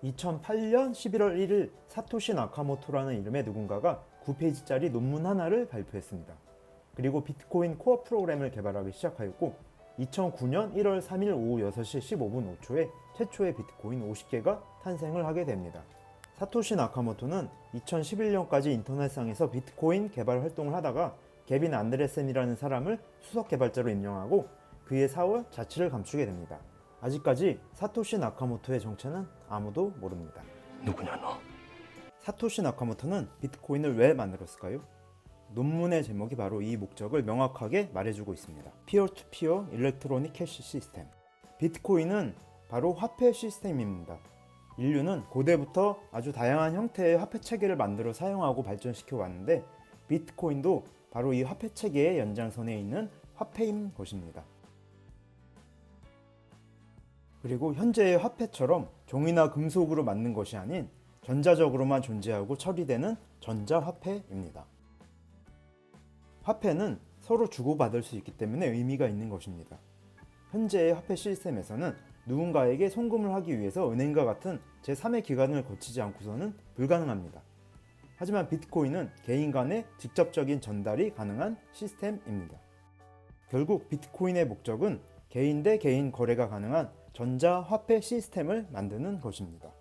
2008년 11월 1일 사토시 나카모토라는 이름의 누군가가 9페이지짜리 논문 하나를 발표했습니다. 그리고 비트코인 코어 프로그램을 개발하기 시작하였고 2009년 1월 3일 오후 6시 15분 5초에 최초의 비트코인 50개가 탄생을 하게 됩니다. 사토시 나카모토는 2011년까지 인터넷상에서 비트코인 개발 활동을 하다가 게빈 안드레센이라는 사람을 수석 개발자로 임명하고 그의 사업 자치를 감추게 됩니다. 아직까지 사토시 나카모토의 정체는 아무도 모릅니다. 누구냐 너? 사토시 나카모토는 비트코인을 왜 만들었을까요? 논문의 제목이 바로 이 목적을 명확하게 말해주고 있습니다. 피어-투-피어 일렉트로닉 캐시 시스템. 비트코인은 바로 화폐 시스템입니다. 인류는 고대부터 아주 다양한 형태의 화폐 체계를 만들어 사용하고 발전시켜 왔는데 비트코인도 바로 이 화폐 체계의 연장선에 있는 화폐인 것입니다. 그리고 현재의 화폐처럼 종이나 금속으로 만든 것이 아닌 전자적으로만 존재하고 처리되는 전자화폐입니다. 화폐는 서로 주고받을 수 있기 때문에 의미가 있는 것입니다. 현재의 화폐 시스템에서는 누군가에게 송금을 하기 위해서 은행과 같은 제3의 기관을 거치지 않고서는 불가능합니다. 하지만 비트코인은 개인 간의 직접적인 전달이 가능한 시스템입니다. 결국 비트코인의 목적은 개인 대 개인 거래가 가능한 전자화폐 시스템을 만드는 것입니다.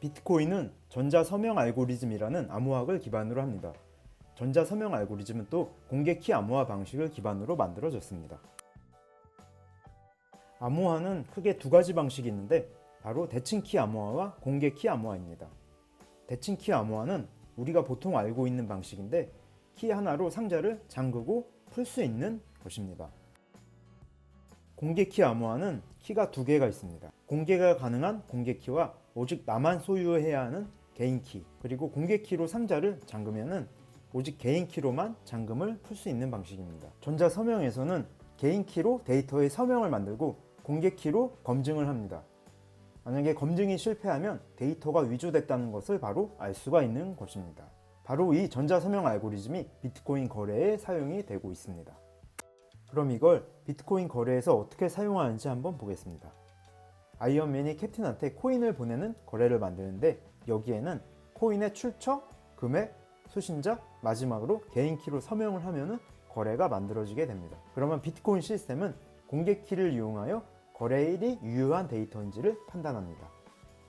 비트코인은 전자서명 알고리즘이라는 암호학을 기반으로 합니다. 전자서명 알고리즘은 또 공개키 암호화 방식을 기반으로 만들어졌습니다. 암호화는 크게 두 가지 방식이 있는데 바로 대칭키 암호화와 공개키 암호화입니다. 대칭키 암호화는 우리가 보통 알고 있는 방식인데 키 하나로 상자를 잠그고 풀 수 있는 것입니다. 공개키 암호화는 키가 두 개가 있습니다. 공개가 가능한 공개키와 오직 나만 소유해야 하는 개인키, 그리고 공개키로 상자를 잠그면은 오직 개인키로만 잠금을 풀 수 있는 방식입니다. 전자서명에서는 개인키로 데이터의 서명을 만들고 공개키로 검증을 합니다. 만약에 검증이 실패하면 데이터가 위조됐다는 것을 바로 알 수가 있는 것입니다. 바로 이 전자서명 알고리즘이 비트코인 거래에 사용이 되고 있습니다. 그럼 이걸 비트코인 거래에서 어떻게 사용하는지 한번 보겠습니다. 아이언맨이 캡틴한테 코인을 보내는 거래를 만드는데 여기에는 코인의 출처, 금액, 수신자, 마지막으로 개인키로 서명을 하면 거래가 만들어지게 됩니다. 그러면 비트코인 시스템은 공개키를 이용하여 거래일이 유효한 데이터인지를 판단합니다.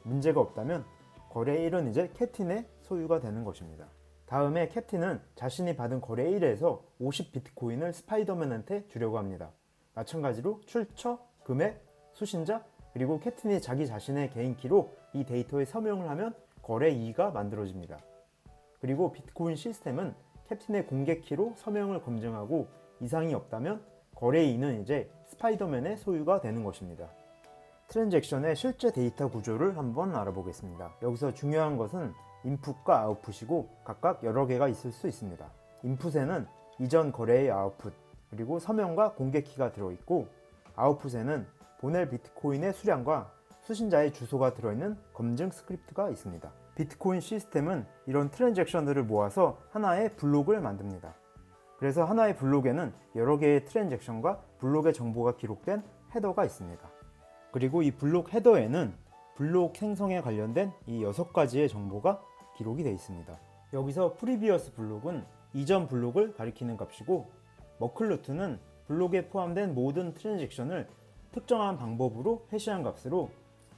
문제가 없다면 거래일은 이제 캡틴의 소유가 되는 것입니다. 다음에 캡틴은 자신이 받은 거래일에서 50비트코인을 스파이더맨한테 주려고 합니다. 마찬가지로 출처, 금액, 수신자, 그리고 캡틴이 자기 자신의 개인키로 이 데이터에 서명을 하면 거래 2가 만들어집니다. 그리고 비트코인 시스템은 캡틴의 공개키로 서명을 검증하고 이상이 없다면 거래 2는 이제 스파이더맨의 소유가 되는 것입니다. 트랜잭션의 실제 데이터 구조를 한번 알아보겠습니다. 여기서 중요한 것은 인풋과 아웃풋이고 각각 여러 개가 있을 수 있습니다. 인풋에는 이전 거래의 아웃풋, 그리고 서명과 공개키가 들어있고 아웃풋에는 보낼 비트코인의 수량과 수신자의 주소가 들어있는 검증 스크립트가 있습니다. 비트코인 시스템은 이런 트랜잭션들을 모아서 하나의 블록을 만듭니다. 그래서 하나의 블록에는 여러 개의 트랜잭션과 블록의 정보가 기록된 헤더가 있습니다. 그리고 이 블록 헤더에는 블록 생성에 관련된 이 6가지의 정보가 기록이 되어 있습니다. 여기서 previous 블록은 이전 블록을 가리키는 값이고 머클루트는 블록에 포함된 모든 트랜잭션을 특정한 방법으로 해시한 값으로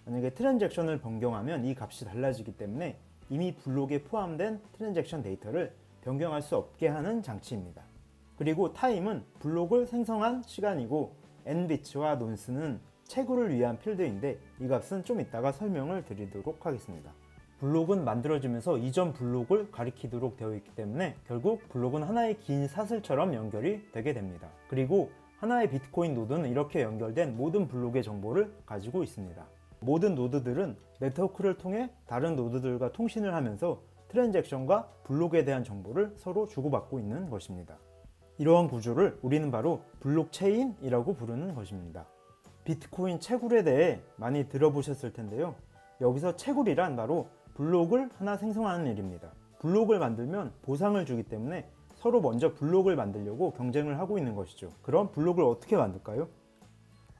만약에 트랜잭션을 변경하면 이 값이 달라지기 때문에 이미 블록에 포함된 트랜잭션 데이터를 변경할 수 없게 하는 장치입니다. 그리고 타임은 블록을 생성한 시간이고 nbits와 nonce는 채굴을 위한 필드인데 이 값은 좀 이따가 설명을 드리도록 하겠습니다. 블록은 만들어지면서 이전 블록을 가리키도록 되어 있기 때문에 결국 블록은 하나의 긴 사슬처럼 연결이 되게 됩니다. 그리고 하나의 비트코인 노드는 이렇게 연결된 모든 블록의 정보를 가지고 있습니다. 모든 노드들은 네트워크를 통해 다른 노드들과 통신을 하면서 트랜잭션과 블록에 대한 정보를 서로 주고받고 있는 것입니다. 이러한 구조를 우리는 바로 블록체인이라고 부르는 것입니다. 비트코인 채굴에 대해 많이 들어보셨을 텐데요. 여기서 채굴이란 바로 블록을 하나 생성하는 일입니다. 블록을 만들면 보상을 주기 때문에 서로 먼저 블록을 만들려고 경쟁을 하고 있는 것이죠. 그럼 블록을 어떻게 만들까요?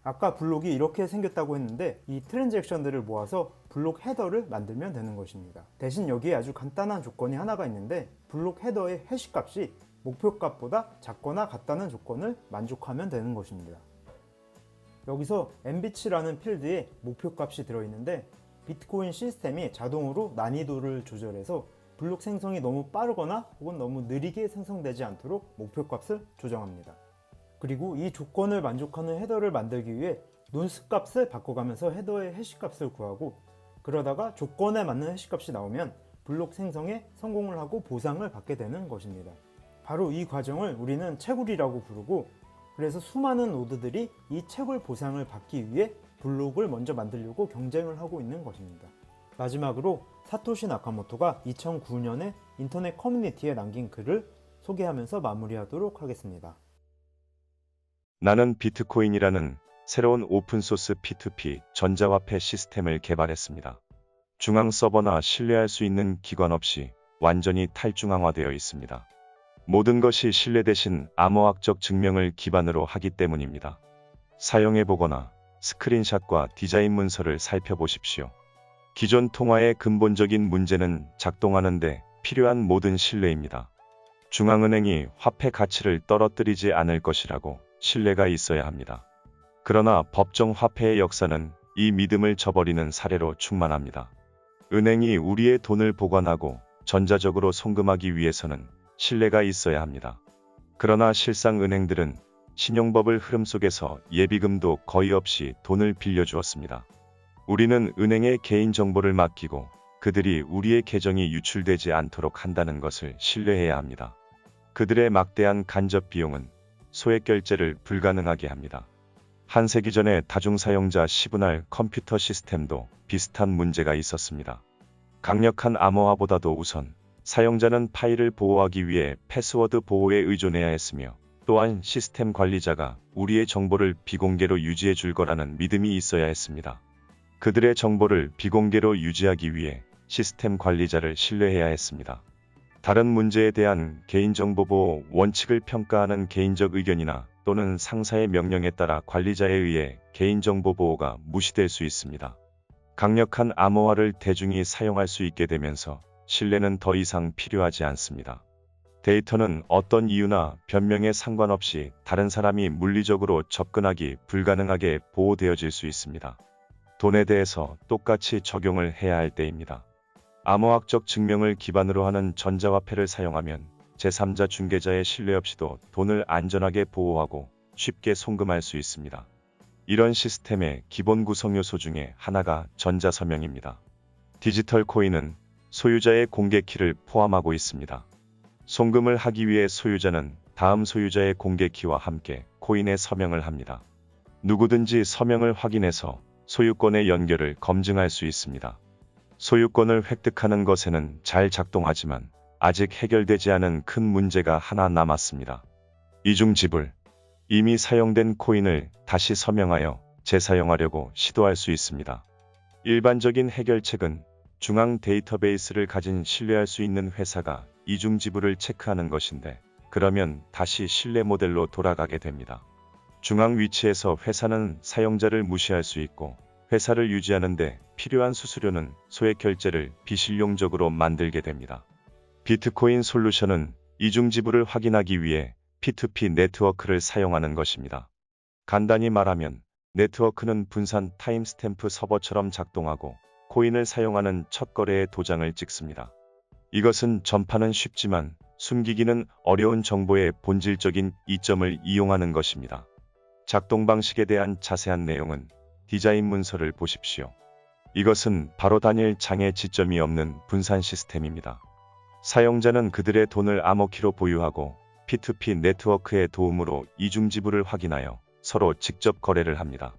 아까 블록이 이렇게 생겼다고 했는데 이 트랜잭션들을 모아서 블록 헤더를 만들면 되는 것입니다. 대신 여기에 아주 간단한 조건이 하나가 있는데 블록 헤더의 해시값이 목표값보다 작거나 같다는 조건을 만족하면 되는 것입니다. 여기서 MB치라는 필드에 목표값이 들어있는데 비트코인 시스템이 자동으로 난이도를 조절해서 블록 생성이 너무 빠르거나 혹은 너무 느리게 생성되지 않도록 목표값을 조정합니다. 그리고 이 조건을 만족하는 헤더를 만들기 위해 논스 값을 바꿔가면서 헤더의 해시값을 구하고 그러다가 조건에 맞는 해시값이 나오면 블록 생성에 성공을 하고 보상을 받게 되는 것입니다. 바로 이 과정을 우리는 채굴이라고 부르고 그래서 수많은 노드들이 이 채굴 보상을 받기 위해 블록을 먼저 만들려고 경쟁을 하고 있는 것입니다. 마지막으로 사토시 나카모토가 2009년에 인터넷 커뮤니티에 남긴 글을 소개하면서 마무리하도록 하겠습니다. 나는 비트코인이라는 새로운 오픈소스 P2P 전자화폐 시스템을 개발했습니다. 중앙 서버나 신뢰할 수 있는 기관 없이 완전히 탈중앙화되어 있습니다. 모든 것이 신뢰 대신 암호학적 증명을 기반으로 하기 때문입니다. 사용해보거나 스크린샷과 디자인 문서를 살펴보십시오. 기존 통화의 근본적인 문제는 작동하는데 필요한 모든 신뢰입니다. 중앙은행이 화폐 가치를 떨어뜨리지 않을 것이라고 신뢰가 있어야 합니다. 그러나 법정 화폐의 역사는 이 믿음을 저버리는 사례로 충만합니다. 은행이 우리의 돈을 보관하고 전자적으로 송금하기 위해서는 신뢰가 있어야 합니다. 그러나 실상 은행들은 신용버블 흐름 속에서 예비금도 거의 없이 돈을 빌려주었습니다. 우리는 은행에 개인정보를 맡기고 그들이 우리의 계정이 유출되지 않도록 한다는 것을 신뢰해야 합니다. 그들의 막대한 간접 비용은 소액 결제를 불가능하게 합니다. 한 세기 전에 다중사용자 시분할 컴퓨터 시스템도 비슷한 문제가 있었습니다. 강력한 암호화보다도 우선 사용자는 파일을 보호하기 위해 패스워드 보호에 의존해야 했으며 또한 시스템 관리자가 우리의 정보를 비공개로 유지해 줄 거라는 믿음이 있어야 했습니다. 그들의 정보를 비공개로 유지하기 위해 시스템 관리자를 신뢰해야 했습니다. 다른 문제에 대한 개인정보 보호 원칙을 평가하는 개인적 의견이나 또는 상사의 명령에 따라 관리자에 의해 개인정보 보호가 무시될 수 있습니다. 강력한 암호화를 대중이 사용할 수 있게 되면서 신뢰는 더 이상 필요하지 않습니다. 데이터는 어떤 이유나 변명에 상관없이 다른 사람이 물리적으로 접근하기 불가능하게 보호되어질 수 있습니다. 돈에 대해서 똑같이 적용을 해야 할 때입니다. 암호학적 증명을 기반으로 하는 전자화폐를 사용하면 제3자 중개자의 신뢰 없이도 돈을 안전하게 보호하고 쉽게 송금할 수 있습니다. 이런 시스템의 기본 구성 요소 중에 하나가 전자서명입니다. 디지털 코인은 소유자의 공개 키를 포함하고 있습니다. 송금을 하기 위해 소유자는 다음 소유자의 공개 키와 함께 코인에 서명을 합니다. 누구든지 서명을 확인해서 소유권의 연결을 검증할 수 있습니다. 소유권을 획득하는 것에는 잘 작동하지만 아직 해결되지 않은 큰 문제가 하나 남았습니다. 이중지불. 이미 사용된 코인을 다시 서명하여 재사용하려고 시도할 수 있습니다. 일반적인 해결책은 중앙 데이터베이스를 가진 신뢰할 수 있는 회사가 이중지불을 체크하는 것인데 그러면 다시 신뢰 모델로 돌아가게 됩니다. 중앙 위치에서 회사는 사용자를 무시할 수 있고 회사를 유지하는데 필요한 수수료는 소액 결제를 비실용적으로 만들게 됩니다. 비트코인 솔루션은 이중지불을 확인하기 위해 P2P 네트워크를 사용하는 것입니다. 간단히 말하면 네트워크는 분산 타임스탬프 서버처럼 작동하고 코인을 사용하는 첫 거래의 도장을 찍습니다. 이것은 전파는 쉽지만 숨기기는 어려운 정보의 본질적인 이점을 이용하는 것입니다. 작동 방식에 대한 자세한 내용은 디자인 문서를 보십시오. 이것은 바로 단일 장애 지점이 없는 분산 시스템입니다. 사용자는 그들의 돈을 암호키로 보유하고 P2P 네트워크의 도움으로 이중지불을 확인하여 서로 직접 거래를 합니다.